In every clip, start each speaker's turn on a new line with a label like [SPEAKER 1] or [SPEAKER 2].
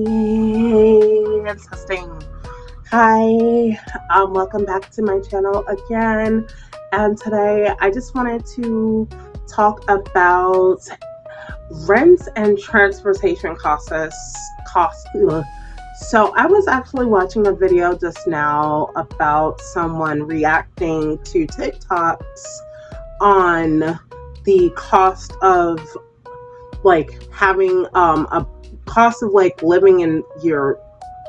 [SPEAKER 1] It's testing. Hi, welcome back to my channel again. And today I just wanted to talk about rent and transportation costs. So I was actually watching a video just now about someone reacting to TikToks on the cost of like having a cost of like living in your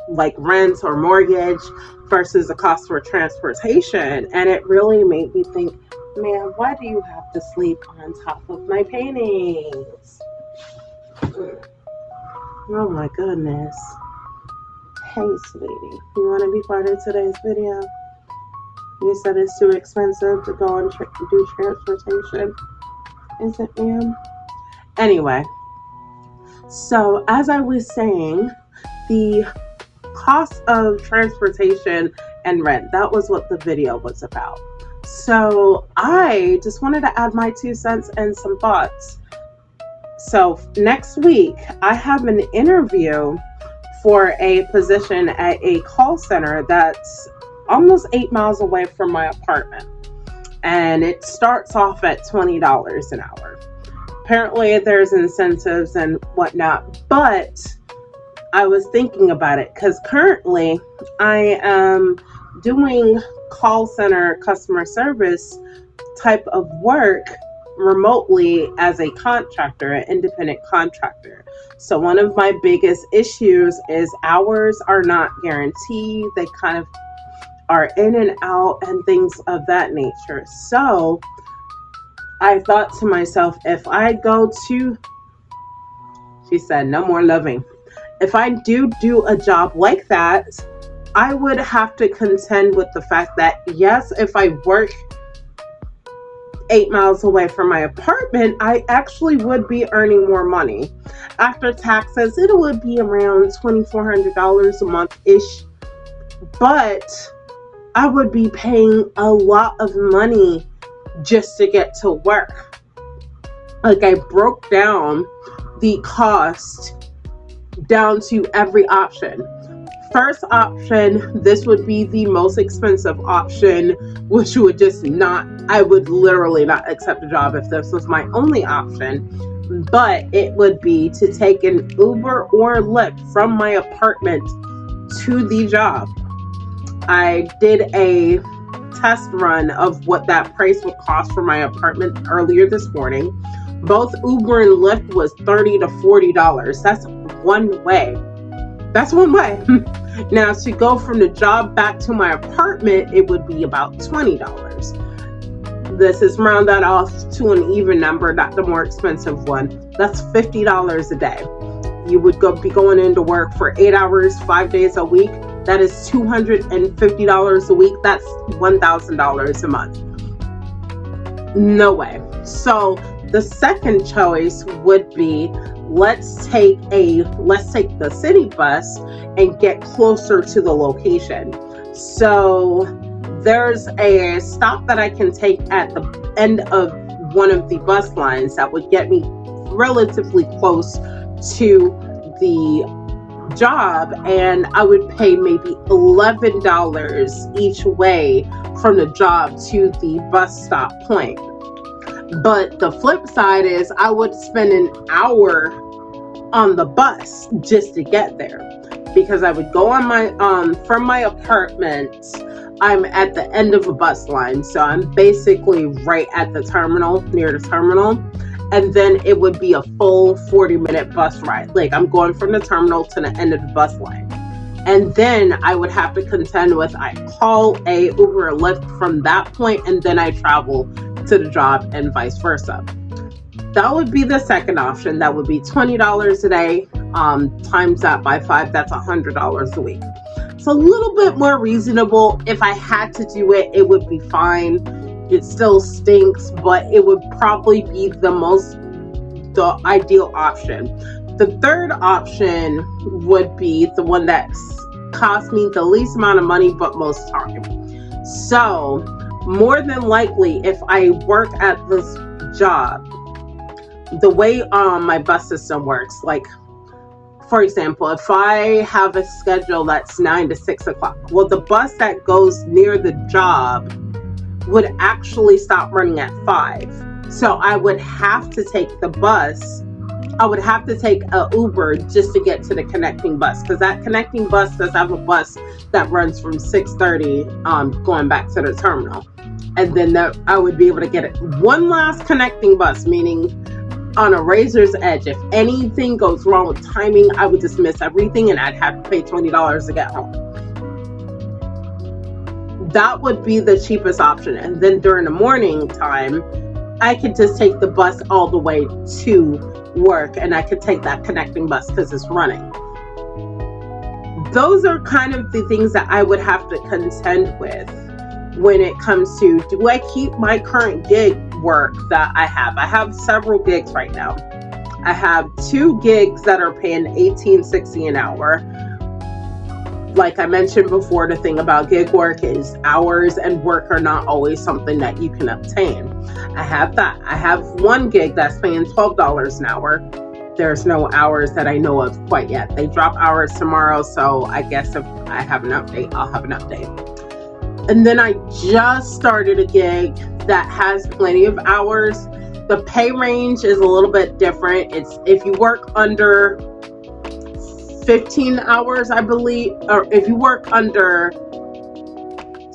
[SPEAKER 1] like rent or mortgage versus the cost for transportation, and it really made me think, man, why do you have to sleep on top of my paintings? Oh my goodness. Hey sweetie, you want to be part of today's video? You said it's too expensive to go and do transportation, is it, ma'am? Anyway, so as I was saying, the cost of transportation and rent, that was what the video was about. So I just wanted to add my 2 cents and some thoughts. So next week, I have an interview for a position at a call center that's almost 8 miles away from my apartment. And it starts off at $20 an hour. Apparently there's incentives and whatnot, but I was thinking about it because currently I am doing call center customer service type of work remotely as a contractor, an independent contractor. So one of my biggest issues is hours are not guaranteed. They kind of are in and out and things of that nature. So I thought to myself, if I go to, she said, no more loving. If I do a job like that, I would have to contend with the fact that, yes, if I work 8 miles away from my apartment, I actually would be earning more money. After taxes, it would be around $2,400 a month-ish, but I would be paying a lot of money just to get to work. Like, I broke down the cost down to every option. First option, this would be the most expensive option, which would just not, I would literally not accept a job if this was my only option, but it would be to take an Uber or Lyft from my apartment to the job. I did a test run of what that price would cost for my apartment earlier this morning. Both Uber and Lyft was $30 to $40. That's one way. Now to go from the job back to my apartment, it would be about $20. This is round that off to an even number, not the more expensive one. That's $50 a day. You would be going into work for 8 hours, 5 days a week. That is $250 a week. That's $1,000 a month. No way. So the second choice would be, let's take the city bus and get closer to the location. So there's a stop that I can take at the end of one of the bus lines that would get me relatively close to the job, and I would pay maybe $11 each way from the job to the bus stop point. But the flip side is I would spend an hour on the bus just to get there, because I would go on my from my apartment, I'm at the end of a bus line, so I'm basically right at the terminal, near the terminal. And then it would be a full 40-minute bus ride. Like, I'm going from the terminal to the end of the bus line. And then I would have to contend with, I call a Uber or Lyft from that point, and then I travel to the job and vice versa. That would be the second option. That would be $20 a day, times that by 5, that's $100 a week. It's a little bit more reasonable. If I had to do it, it would be fine. It still stinks, but it would probably be the ideal option. The third option would be the one that cost me the least amount of money, but most time. So more than likely, if I work at this job, the way my bus system works, like for example, if I have a schedule that's 9 to 6 o'clock, well, the bus that goes near the job would actually stop running at 5. So I would have to take the bus. I would have to take a Uber just to get to the connecting bus, because that connecting bus does have a bus that runs from 6:30 going back to the terminal. And then I would be able to get one last connecting bus, meaning on a razor's edge. If anything goes wrong with timing, I would just miss everything and I'd have to pay $20 to get home. That would be the cheapest option. And then during the morning time, I could just take the bus all the way to work, and I could take that connecting bus because it's running. Those are kind of the things that I would have to contend with when it comes to, do I keep my current gig work that I have? I have several gigs right now. I have 2 gigs that are paying $18.60 an hour. Like I mentioned before, the thing about gig work is hours and work are not always something that you can obtain. I have that. I have 1 gig that's paying $12 an hour. There's no hours that I know of quite yet. They drop hours tomorrow, so I guess if I have an update, I'll have an update. And then I just started a gig that has plenty of hours. The pay range is a little bit different. It's if you work under 15 hours, I believe, or if you work under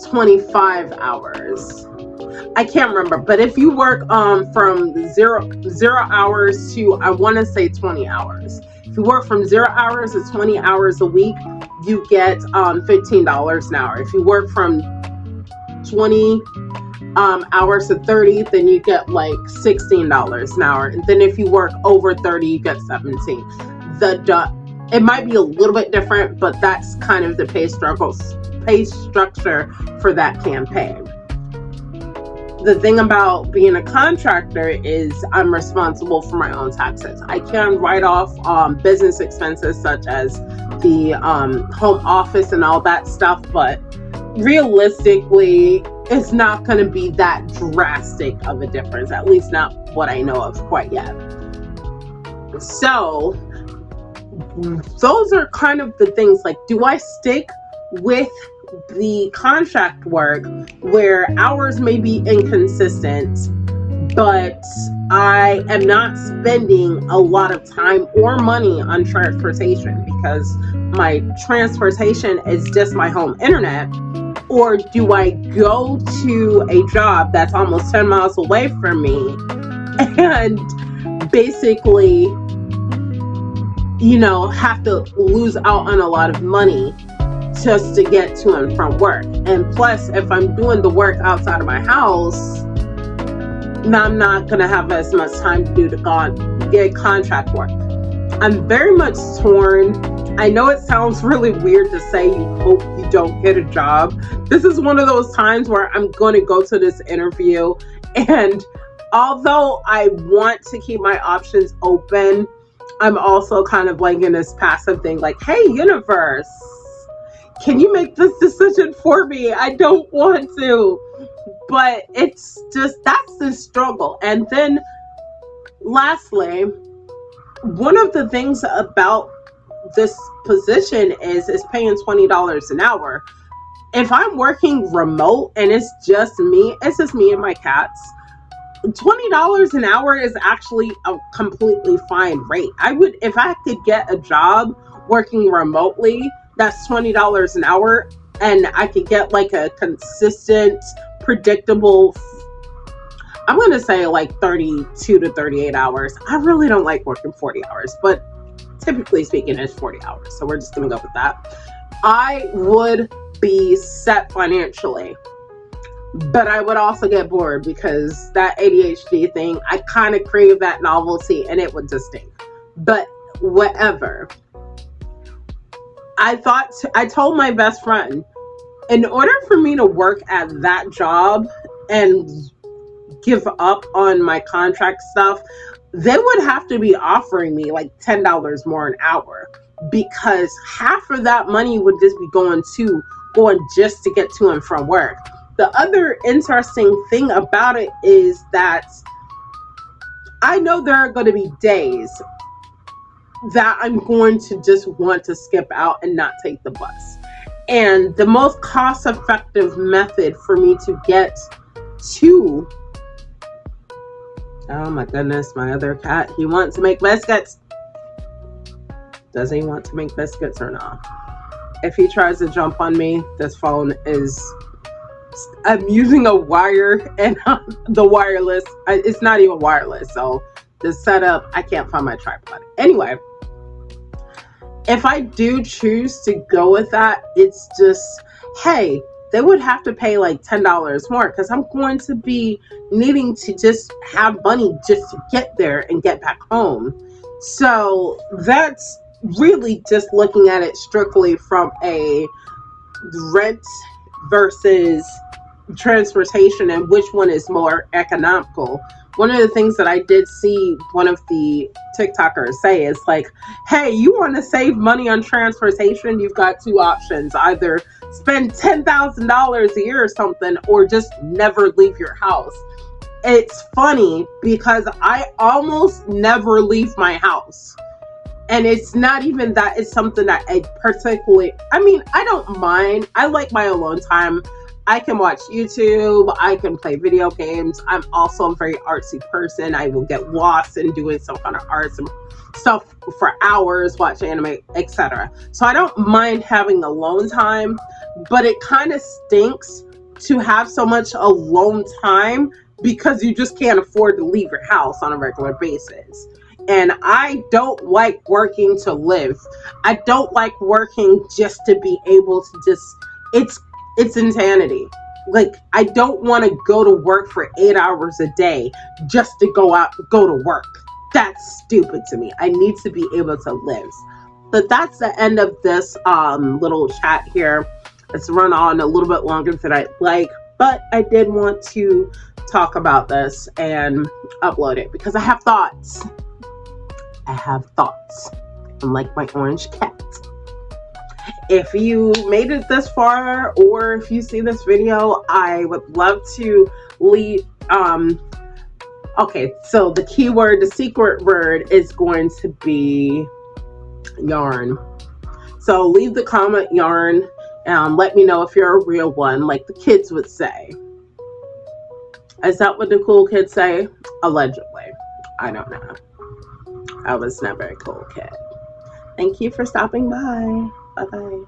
[SPEAKER 1] 25 hours. I can't remember, but if you work from zero hours to, I want to say 20 hours. If you work from 0 hours to 20 hours a week, you get $15 an hour. If you work from 20 hours to 30, then you get like $16 an hour. And then if you work over 30, you get 17. It might be a little bit different, but that's kind of the pay structure for that campaign. The thing about being a contractor is I'm responsible for my own taxes. I can write off business expenses such as the home office and all that stuff, but realistically, it's not going to be that drastic of a difference, at least not what I know of quite yet. So those are kind of the things, like, do I stick with the contract work where hours may be inconsistent, but I am not spending a lot of time or money on transportation because my transportation is just my home internet? Or do I go to a job that's almost 10 miles away from me and basically, have to lose out on a lot of money just to get to and from work? And plus, if I'm doing the work outside of my house, I'm not going to have as much time to do the contract work. I'm very much torn. I know it sounds really weird to say you hope you don't get a job. This is one of those times where I'm going to go to this interview, and although I want to keep my options open, I'm also kind of like in this passive thing, like, hey, universe, can you make this decision for me? I don't want to. But it's just, that's the struggle. And then lastly, one of the things about this position is paying $20 an hour. If I'm working remote and it's just me and my cats, $20 an hour is actually a completely fine rate. If I could get a job working remotely, that's $20 an hour, and I could get like a consistent, predictable, I'm going to say like 32 to 38 hours. I really don't like working 40 hours, but typically speaking, it's 40 hours. So we're just going to go with that. I would be set financially, but I would also get bored because that ADHD thing, I kind of crave that novelty and it would just stink. But whatever. I told my best friend, in order for me to work at that job and give up on my contract stuff, they would have to be offering me like $10 more an hour, because half of that money would just be going just to get to and from work. The other interesting thing about it is that I know there are going to be days that I'm going to just want to skip out and not take the bus. And the most cost-effective method for me to get to, oh my goodness, my other cat, he wants to make biscuits. Does he want to make biscuits or not? If he tries to jump on me, this phone is, I'm using a wire, and the wireless, it's not even wireless, so the setup, I can't find my tripod. Anyway, if I do choose to go with that, it's just, hey, they would have to pay like $10 more, because I'm going to be needing to just have money just to get there and get back home. So that's really just looking at it strictly from a rent versus transportation and which one is more economical. One of the things that I did see one of the TikTokers say is like, hey, you want to save money on transportation? You've got two options. Either spend $10,000 a year or something, or just never leave your house. It's funny because I almost never leave my house. And it's not even that it's something that I particularly, I mean, I don't mind. I like my alone time. I can watch YouTube. I can play video games. I'm also a very artsy person. I will get lost in doing some kind of arts and stuff for hours, watch anime, etc. So I don't mind having alone time, but it kind of stinks to have so much alone time because you just can't afford to leave your house on a regular basis. And I don't like working to live. I don't like working just to be able to just, it's insanity. Like, I don't want to go to work for 8 hours a day just to go to work. That's stupid to me. I need to be able to live. But that's the end of this little chat here. It's run on a little bit longer than I'd like, but I did want to talk about this and upload it because I have thoughts. Unlike my orange cat. If you made it this far, or if you see this video, I would love to leave. Okay, so the keyword, the secret word is going to be yarn. So leave the comment yarn and let me know if you're a real one, like the kids would say. Is that what the cool kids say? Allegedly. I don't know. I was never a cool kid. Thank you for stopping by. Bye-bye.